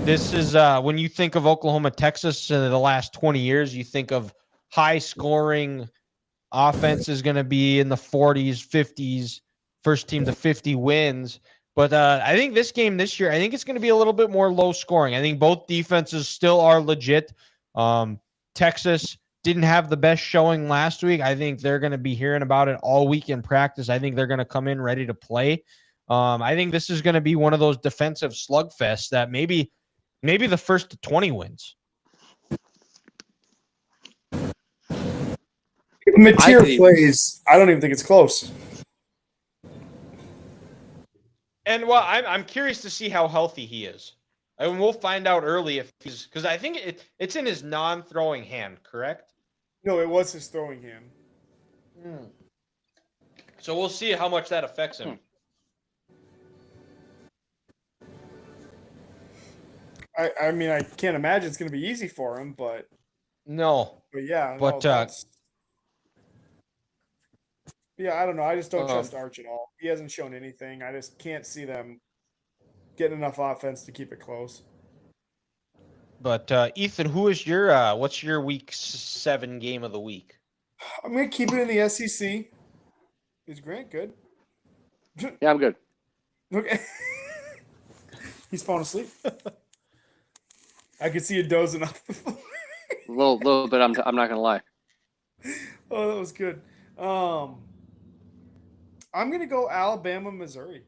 This is when you think of Oklahoma, Texas in the last 20 years, you think of high scoring offense is going to be in the 40s, 50s, first team to 50 wins. But I think this game this year, I think it's going to be a little bit more low scoring. I think both defenses still are legit. Texas didn't have the best showing last week. I think they're going to be hearing about it all week in practice. I think they're going to come in ready to play. I think this is going to be one of those defensive slugfests that maybe the first to 20 wins. Mateer plays. I don't even think it's close. And well, I'm curious to see how healthy he is. I mean, we'll find out early if he's because I think it's in his non-throwing hand, correct? No, it was his throwing hand. So we'll see how much that affects him. I mean, I can't imagine it's going to be easy for him, but no. But yeah, but yeah, I don't know. I just don't trust Arch at all. He hasn't shown anything. I just can't see them getting enough offense to keep it close. But Ethan, who is your what's your week 7 game of the week? I'm gonna keep it in the SEC. Is Grant good? Yeah, I'm good. Okay. He's falling asleep. I could see you dozing off before. A little bit. I'm not gonna lie. Oh, that was good. I'm gonna go Alabama, Missouri.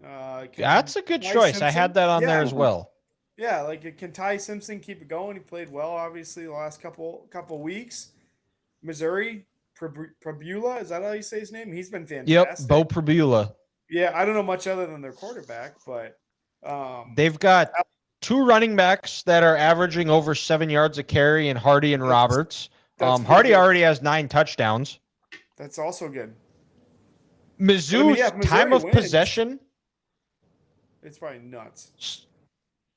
That's a good choice. I had that on there as well. Yeah, like can Ty Simpson keep it going? He played well, obviously, the last couple weeks. Missouri, Prabula, is that how you say his name? He's been fantastic. Yep, Bo Prabula. Yeah, I don't know much other than their quarterback, but they've got 2 running backs that are averaging over 7 yards a carry in Hardy and Roberts. Hardy already has 9 touchdowns. That's also good. Mizzou's time of possession. It's probably nuts.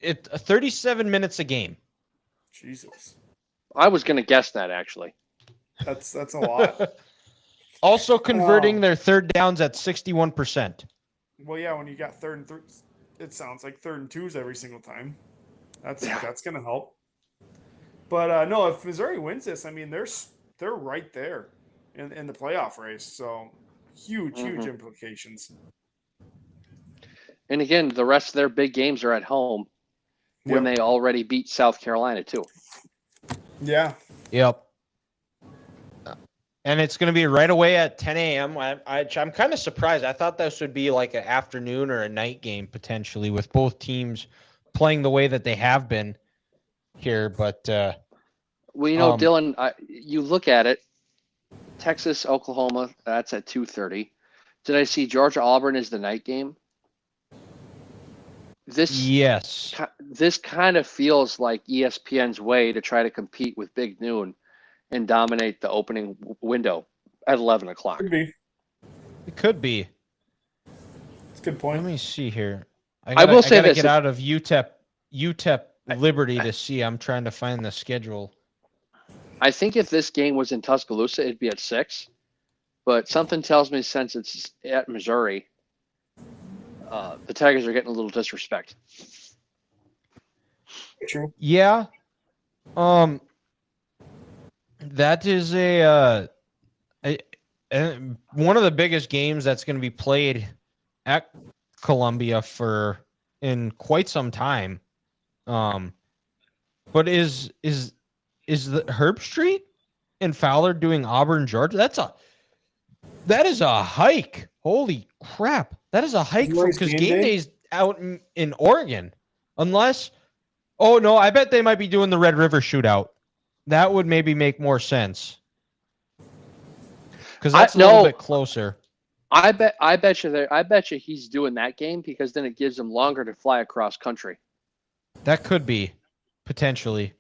It's 37 minutes a game. Jesus. I was going to guess that, actually. That's a lot. Also converting their third downs at 61%. Well, yeah, when you got third and it sounds like 3rd and 2s every single time. That's going to help. But no, if Missouri wins this, I mean, they're right there in the playoff race. So huge implications. And again, the rest of their big games are at home when they already beat South Carolina too. Yeah. Yep. And it's going to be right away at 10 a.m. I'm kind of surprised. I thought this would be like an afternoon or a night game potentially with both teams playing the way that they have been here. But well, you know, Dylan, you look at it, Texas, Oklahoma, that's at 2:30. Did I see Georgia Auburn is the night game? This kind of feels like ESPN's way to try to compete with Big Noon and dominate the opening window at 11 o'clock. Could be. It could be. It's a good point. Let me see here. I will say this. Get out of UTEP Liberty to see. I'm trying to find the schedule. I think if this game was in Tuscaloosa, it'd be at 6. But something tells me since it's at Missouri, the Tigers are getting a little disrespect. True. Yeah. That is a and one of the biggest games that's going to be played at Columbia in quite some time. But is the Herb Street and Fowler doing Auburn, Georgia? That is a hike. Holy crap. That is a hike because game day's out in Oregon. Unless, oh no, I bet they might be doing the Red River shootout. That would maybe make more sense. Because that's a little bit closer. I bet you he's doing that game because then it gives him longer to fly across country. That could be, potentially.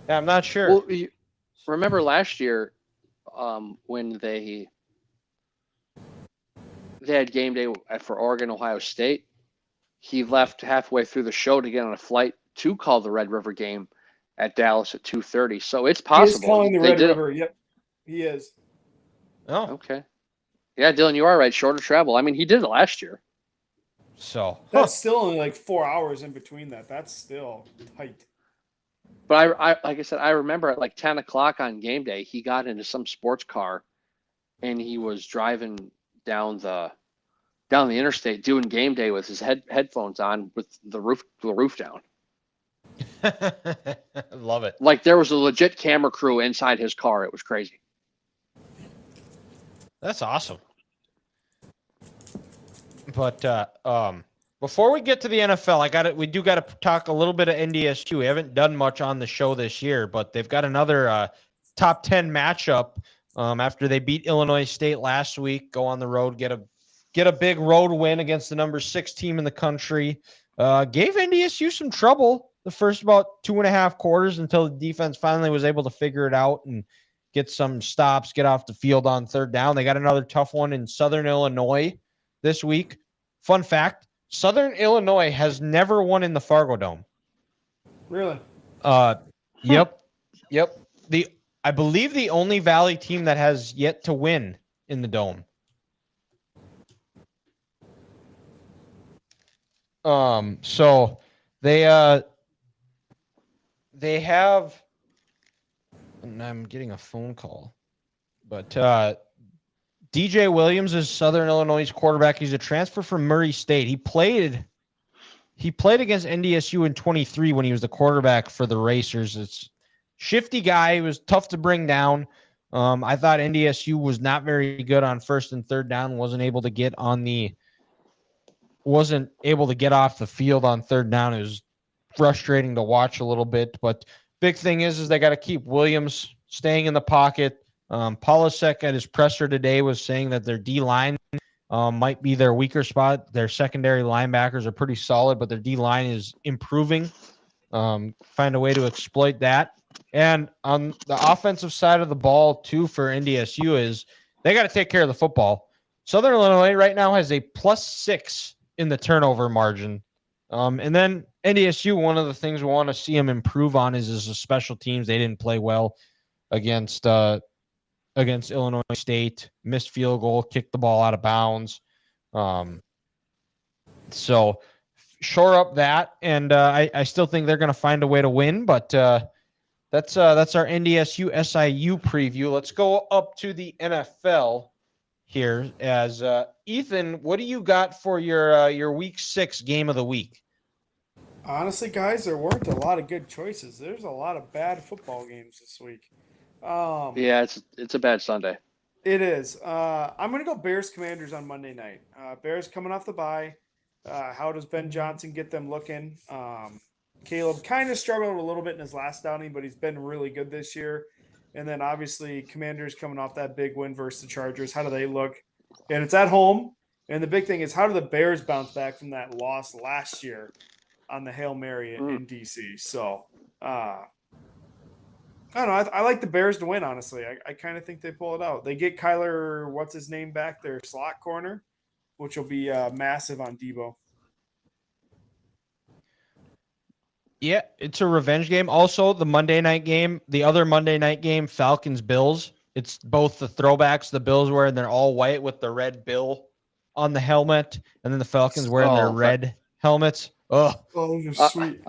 Yeah, I'm not sure. Well, remember last year, when they had game day for Oregon, Ohio State, he left halfway through the show to get on a flight to call the Red River game at Dallas at 2:30. So it's possible. He is calling the Red River. Yep, he is. Oh, okay. Yeah, Dylan, you are right. Shorter travel. I mean, he did it last year. So that's still only like 4 hours in between that. That's still tight. But I like I said, I remember at like 10 o'clock on game day, he got into some sports car, and he was driving down the interstate doing game day with his headphones on with the roof down. Love it. Like there was a legit camera crew inside his car. It was crazy. That's awesome. But before we get to the NFL, we do got to talk a little bit of NDSU. We haven't done much on the show this year, but they've got another top 10 matchup after they beat Illinois State last week. Go on the road, get a big road win against the number 6 team in the country. Gave NDSU some trouble the first about 2.5 quarters until the defense finally was able to figure it out and get some stops, get off the field on third down. They got another tough one in Southern Illinois this week. Fun fact, Southern Illinois has never won in the Fargo Dome. Really? Yep. I believe the only Valley team that has yet to win in the Dome. So they have, and I'm getting a phone call, but DJ Williams is Southern Illinois' quarterback. He's a transfer from Murray State. He played against NDSU in 23 when he was the quarterback for the Racers. It's shifty guy. He was tough to bring down. I thought NDSU was not very good on first and third down. Wasn't able to get off the field on third down. It was frustrating to watch a little bit, but big thing is they got to keep Williams staying in the pocket. Polasek at his presser today was saying that their D-line might be their weaker spot. Their secondary linebackers are pretty solid, but their D-line is improving. Find a way to exploit that. And on the offensive side of the ball, too, for NDSU is they got to take care of the football. Southern Illinois right now has a +6 in the turnover margin. And then NDSU, one of the things we want to see them improve on is the special teams. They didn't play well against Illinois State, missed field goal, kicked the ball out of bounds. So shore up that, and I still think they're going to find a way to win, but that's our NDSU SIU preview. Let's go up to the NFL here as Ethan, what do you got for your week 6 game of the week? Honestly, guys, there weren't a lot of good choices. There's a lot of bad football games this week. Yeah, it's a bad Sunday. It is. I'm going to go Bears Commanders on Monday night. Bears coming off the bye. How does Ben Johnson get them looking? Caleb kind of struggled a little bit in his last outing, but he's been really good this year. And then obviously Commanders coming off that big win versus the Chargers. How do they look? And it's at home. And the big thing is, how do the Bears bounce back from that loss last year on the Hail Mary in DC? So, I don't know. I like the Bears to win, honestly. I kind of think they pull it out. They get Kyler, what's his name, back, their slot corner, which will be massive on Debo. Yeah, it's a revenge game. Also, the Monday night game, the other Monday night game, Falcons-Bills. It's both the throwbacks, the Bills wearing their all white with the red bill on the helmet, and then the Falcons wearing their red helmets. Oh, those are sweet.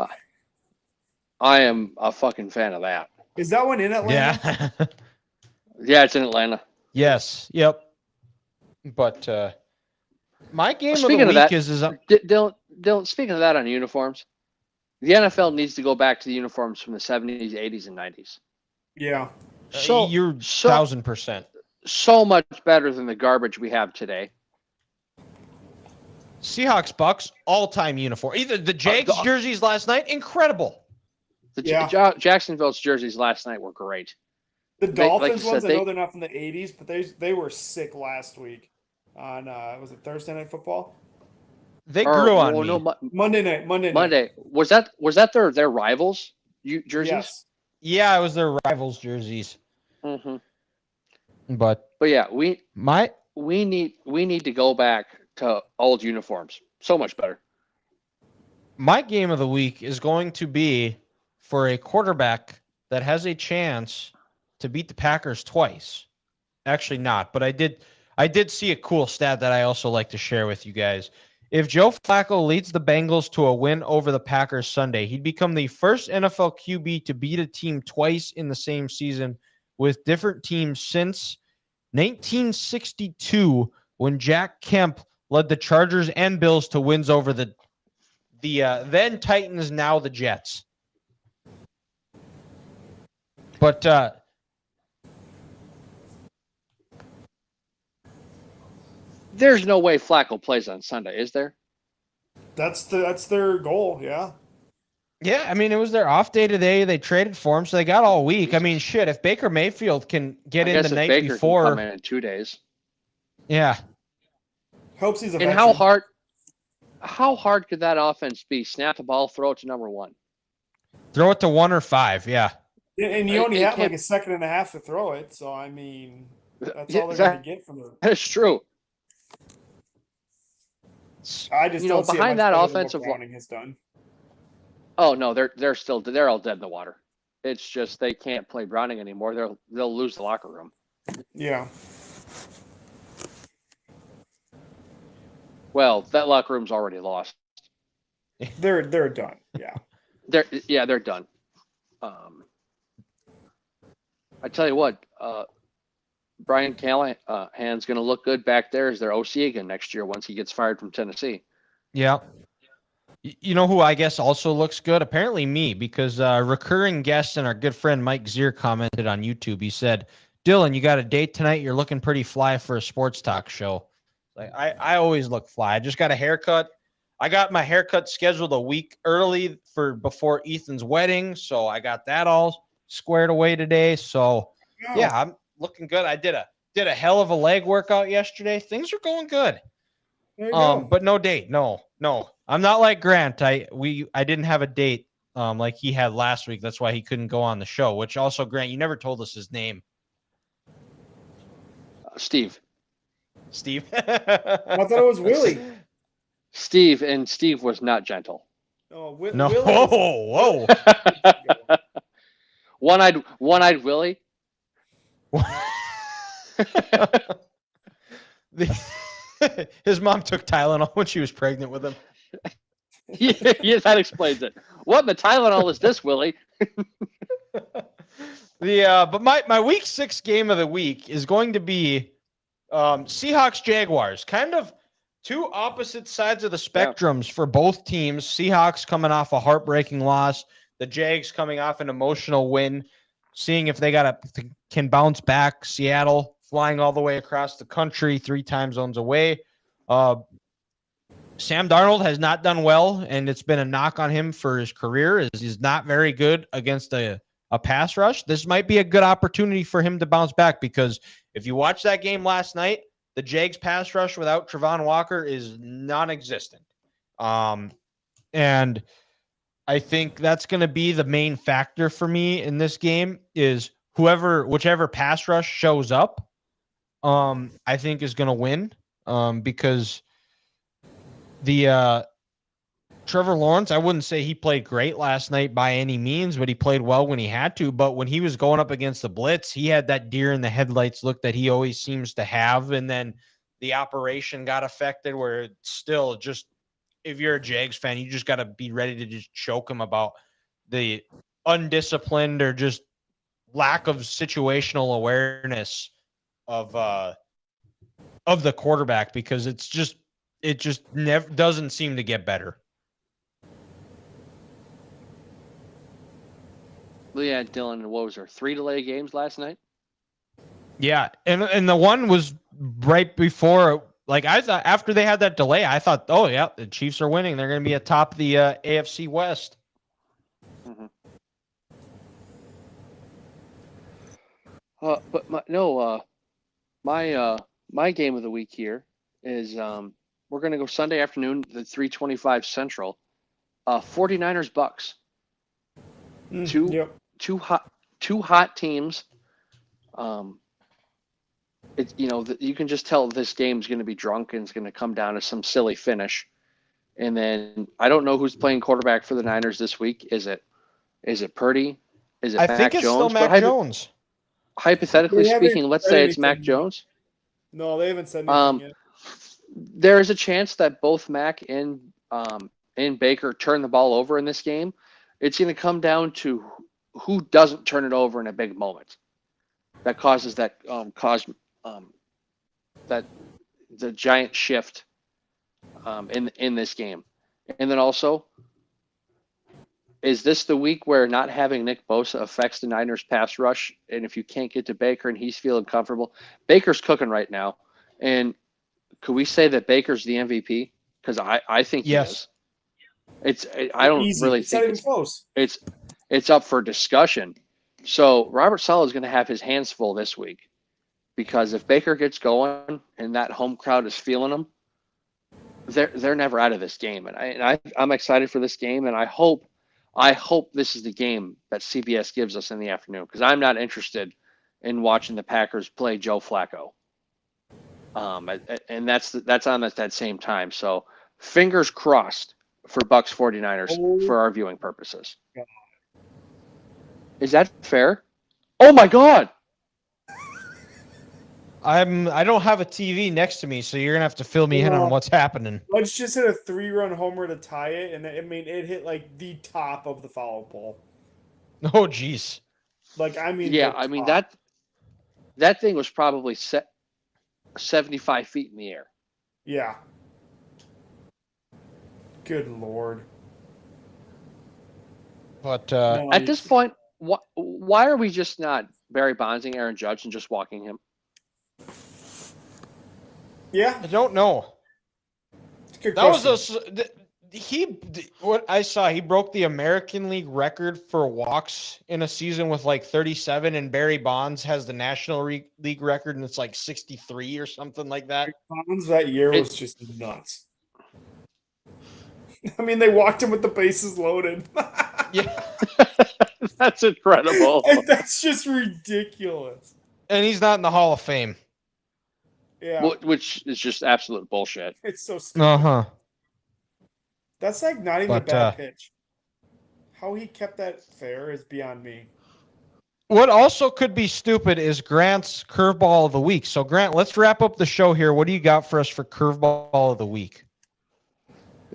I am a fucking fan of that. Is that one in Atlanta? Yeah. Yeah, it's in Atlanta. Yes. Yep. But my game of the Speaking of week that, is Dylan, speaking of that on uniforms, the NFL needs to go back to the uniforms from the 70s, 80s, and 90s. Yeah. you're 1,000%. So much better than the garbage we have today. Seahawks Bucks all-time uniform. Either the Jags jerseys last night, incredible. Jacksonville's jerseys last night were great. The Dolphins ones, I know they're not from the 80s, but they were sick last week on was it Thursday Night Football? They grew on me. No, Monday night. Was that their rivals jerseys? Yes. Yeah, it was their rivals jerseys. Mm-hmm. But yeah, we need to go back to old uniforms. So much better. My game of the week is going to be for a quarterback that has a chance to beat the Packers twice. Actually not, but I did see a cool stat that I also like to share with you guys. If Joe Flacco leads the Bengals to a win over the Packers Sunday, he'd become the first NFL QB to beat a team twice in the same season with different teams since 1962, when Jack Kemp led the Chargers and Bills to wins over the then Titans, now the Jets. But there's no way Flacco plays on Sunday, is there? That's their goal, yeah. Yeah, I mean, it was their off day today. They traded for him, so they got all week. I mean, shit, if Baker Mayfield can get in the night Baker before, can come in 2 days. Yeah. Hopes he's a veteran. How hard could that offense be? Snap the ball, throw it to number one. Throw it to 1 or 5, yeah. And you only have like a second and a half to throw it, so I mean, that's all they're going to get from them. That's true. I just don't see behind that offensive line has done. Oh no, they're all dead in the water. It's just they can't play Browning anymore. They'll lose the locker room. Yeah. Well, that locker room's already lost. They're done. Yeah. They're done. I tell you what, Brian Callahan's going to look good back there as their OC again next year once he gets fired from Tennessee. Yeah. You know who I guess also looks good? Apparently me, because recurring guest and our good friend Mike Zier commented on YouTube. He said, Dylan, you got a date tonight? You're looking pretty fly for a sports talk show. Like I always look fly. I just got a haircut. I got my haircut scheduled a week early before Ethan's wedding, so I got that all squared away today. So yeah, I'm looking good. I did a hell of a leg workout yesterday. Things are going good. There you go. But no date. No. I'm not like Grant. I didn't have a date like he had last week. That's why he couldn't go on the show. Which also, Grant, you never told us his name. Steve. I thought it was Willie. Steve was not gentle. Oh, no. Willie. Whoa. One-eyed Willie. His mom took Tylenol when she was pregnant with him. Yeah, that explains it. What in the Tylenol is this, Willie? But my week 6 game of the week is going to be Seahawks Jaguars. Kind of two opposite sides of the spectrums for both teams. Seahawks coming off a heartbreaking loss. The Jags coming off an emotional win. Seeing if they can bounce back. Seattle flying all the way across the country, 3 time zones away. Sam Darnold has not done well, and it's been a knock on him for his career. He's not very good against a pass rush. This might be a good opportunity for him to bounce back, because if you watch that game last night, the Jags pass rush without Travon Walker is non-existent. And I think that's going to be the main factor for me in this game is whichever pass rush shows up, I think is going to win, because the Trevor Lawrence, I wouldn't say he played great last night by any means, but he played well when he had to. But when he was going up against the blitz, he had that deer in the headlights look that he always seems to have. And then the operation got affected, where it's still just, if you're a Jags fan, you just got to be ready to just choke him about the undisciplined or just lack of situational awareness of the quarterback, because it just never doesn't seem to get better. Yeah, Dylan, what was there? 3 delay games last night? Yeah, and the one was right before. Like, I thought after they had that delay, I thought, oh yeah, the Chiefs are winning. They're going to be atop the AFC West. Mm-hmm. My game of the week here is we're going to go Sunday afternoon, the 3:25 Central. 49ers Bucks. Two hot teams. You can just tell this game's going to be drunk and it's going to come down to some silly finish. And then I don't know who's playing quarterback for the Niners this week. Is it Purdy? Is it I Mac think it's Jones? still Mac Jones. Hypothetically speaking, let's say it's Mac Jones. No, they haven't said anything yet. There is a chance that both Mac and Baker turn the ball over in this game. It's going to come down to who doesn't turn it over in a big moment. That causes that the giant shift in this game. And then also, is this the week where not having Nick Bosa affects the Niners pass rush? And if you can't get to Baker and he's feeling comfortable, Baker's cooking right now. And could we say that Baker's the MVP? Because I think yes. He is. I don't Easy. really think it's close. It's up for discussion. So Robert Saleh is going to have his hands full this week, because if Baker gets going and that home crowd is feeling him, they're never out of this game. And I'm excited for this game, and I hope this is the game that CBS gives us in the afternoon, because I'm not interested in watching the Packers play Joe Flacco. And that's on at that same time. So fingers crossed for Bucks 49ers for our viewing purposes. God. Is that fair? Oh my God! I don't have a TV next to me, so you're gonna have to fill me in on what's happening. Let's just hit a 3-run homer to tie it, and it hit like the top of the foul pole. Oh jeez. That thing was probably 75 feet in the air. Yeah. Good Lord. But at this point, why are we just not Barry Bondsing Aaron Judge and just walking him? Yeah, I don't know. Good that question. was what I saw. He broke the American League record for walks in a season with like 37, and Barry Bonds has the National League record, and it's like 63 or something like that. Bonds that year was just nuts. I mean, they walked him with the bases loaded. Yeah, that's incredible. And that's just ridiculous. And he's not in the Hall of Fame. Yeah, which is just absolute bullshit. It's so stupid. Uh-huh. That's like not even a bad pitch. How he kept that fair is beyond me. What also could be stupid is Grant's curveball of the week. So Grant, let's wrap up the show here. What do you got for us for curveball of the week?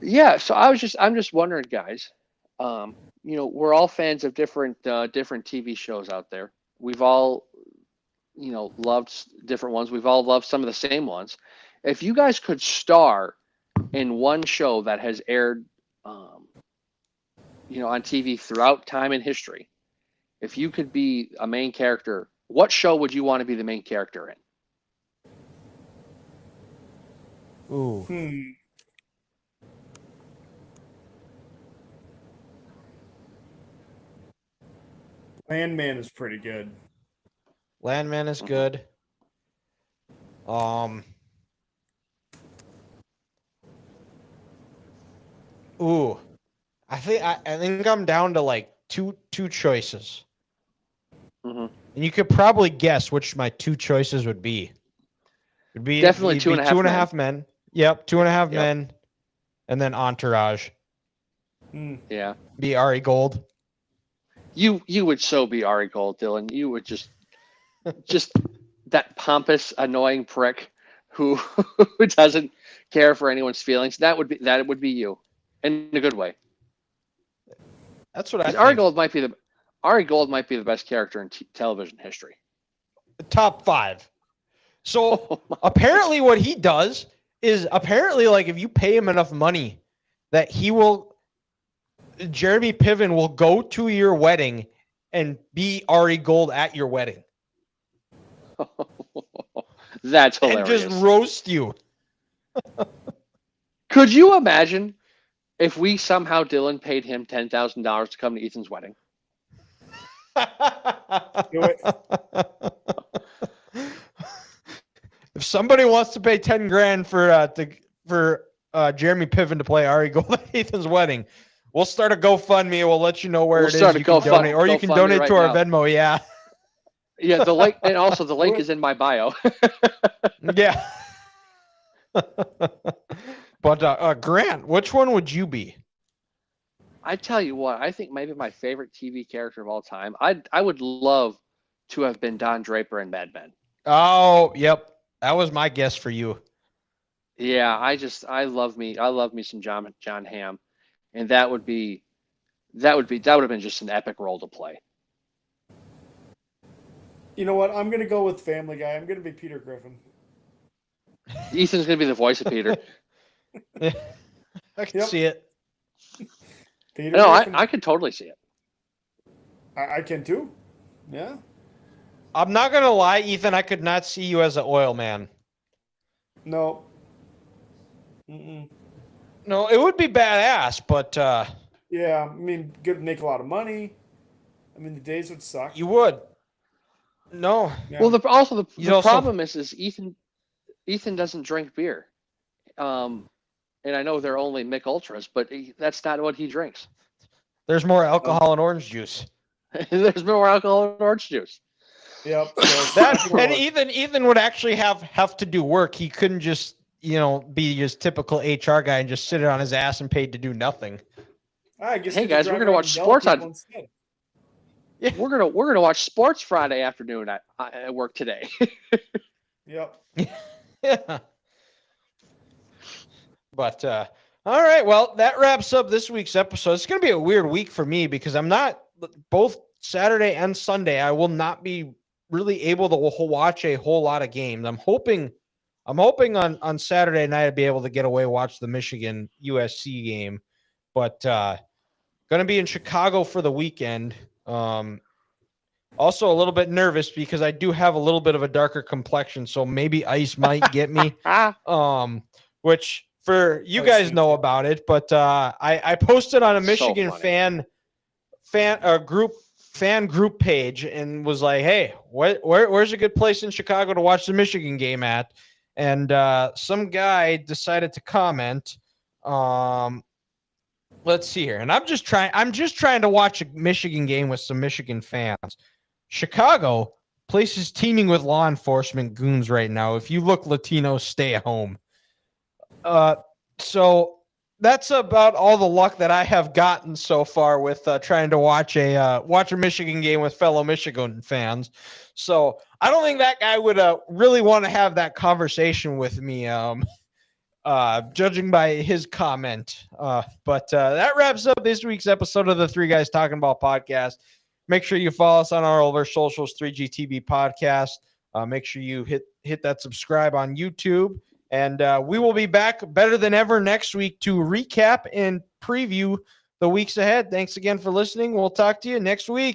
Yeah, so I'm just wondering, guys. We're all fans of different TV shows out there. We've all loved different ones. We've all loved some of the same ones. If you guys could star in one show that has aired, on TV throughout time and history, if you could be a main character, what show would you want to be the main character in? Ooh. Landman is pretty good. Landman is good. Ooh. I think I'm down to like two choices. Mm-hmm. And you could probably guess which my two choices would be. It'd be definitely two and a half men. Yep, 2.5 men. And then Entourage. Yeah. Be Ari Gold. You would so be Ari Gold, Dylan. You would just that pompous, annoying prick who doesn't care for anyone's feelings. That would be you, in a good way. That's what I think. Ari Gold might be Ari Gold might be the best character in television history. Top 5. So apparently what he does is apparently like if you pay him enough money that Jeremy Piven will go to your wedding and be Ari Gold at your wedding. That's hilarious. And just roast you. Could you imagine if we somehow, Dylan, paid him $10,000 to come to Ethan's wedding? Do it. If somebody wants to pay $10,000 for Jeremy Piven to play Ari Gold at Ethan's wedding, we'll start a GoFundMe. We'll let you know where it is. You can donate, or you can donate to our Venmo. Yeah. Yeah, the link, and also the link is in my bio. Yeah. But Grant, which one would you be? I tell you what, I think maybe my favorite TV character of all time. I would love to have been Don Draper in Mad Men. Oh, yep. That was my guess for you. Yeah, I love me some John Hamm, and that would have been just an epic role to play. You know what? I'm gonna go with Family Guy. I'm gonna be Peter Griffin. Ethan's gonna be the voice of Peter. I can see it. Peter No, Griffin. I could totally see it. I can too. Yeah. I'm not gonna lie, Ethan. I could not see you as an oil man. No. Mm-mm. No, it would be badass, but Yeah, I mean, good make a lot of money. I mean, the days would suck. you would. No. Yeah. Well, the also- problem is Ethan doesn't drink beer, and I know they're only Mick Ultras, but that's not what he drinks. There's more alcohol in orange juice. There's more alcohol in orange juice. Yep. And Ethan would actually have to do work. He couldn't just be his typical HR guy and just sit on his ass and paid to do nothing. I guess Hey, we could guys, drive we're gonna around watch and yell sports at on- people instead. Yeah. We're gonna watch sports Friday afternoon at work today. Yep. Yeah. But all right, well, that wraps up this week's episode. It's going to be a weird week for me because I'm not both Saturday and Sunday. I will not be really able to watch a whole lot of games. I'm hoping on Saturday night I'd be able to get away watch the Michigan USC game, but going to be in Chicago for the weekend. Also a little bit nervous because I do have a little bit of a darker complexion, so maybe ice might get me. Which for you guys know about it, but I posted on a Michigan fan group page and was like, hey, where's a good place in Chicago to watch the Michigan game at? And some guy decided to comment. Let's see here. And I'm just trying to watch a Michigan game with some Michigan fans. Chicago, place is teeming with law enforcement goons right now. If you look Latino, stay at home. So that's about all the luck that I have gotten so far with trying to watch a Michigan game with fellow Michigan fans. So I don't think that guy would really want to have that conversation with me, judging by his comment. But that wraps up this week's episode of the Three Guys Talking Ball podcast. Make sure you follow us on all of our socials, 3GTB Podcast. Make sure you hit that subscribe on YouTube. And we will be back better than ever next week to recap and preview the weeks ahead. Thanks again for listening. We'll talk to you next week.